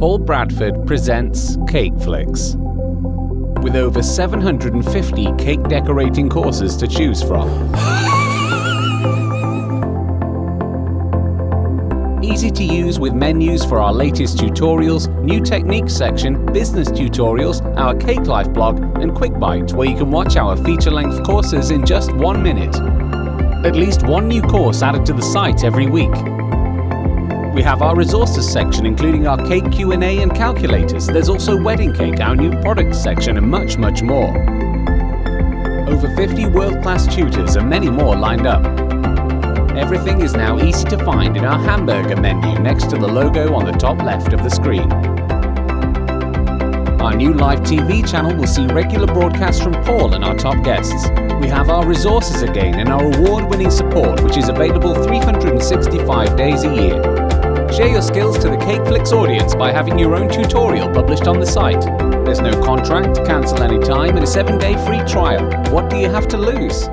Paul Bradford presents Cakeflix. With over 750 cake decorating courses to choose from. Easy to use with menus for our latest tutorials, new techniques section, business tutorials, our Cake Life blog, and Quick Bites, where you can watch our feature-length courses in just 1 minute. At least one new course added to the site every week. We have our resources section, including our cake Q&A and calculators. There's also wedding cake, our new products section, and much, much more. Over 50 world-class tutors and many more lined up. Everything is now easy to find in our hamburger menu next to the logo on the top left of the screen. Our new live TV channel will see regular broadcasts from Paul and our top guests. We have our resources again and our award-winning support, which is available 365 days a year. Share your skills to the Cakeflix audience by having your own tutorial published on the site. There's no contract, cancel anytime, and a 7-day free trial. What do you have to lose?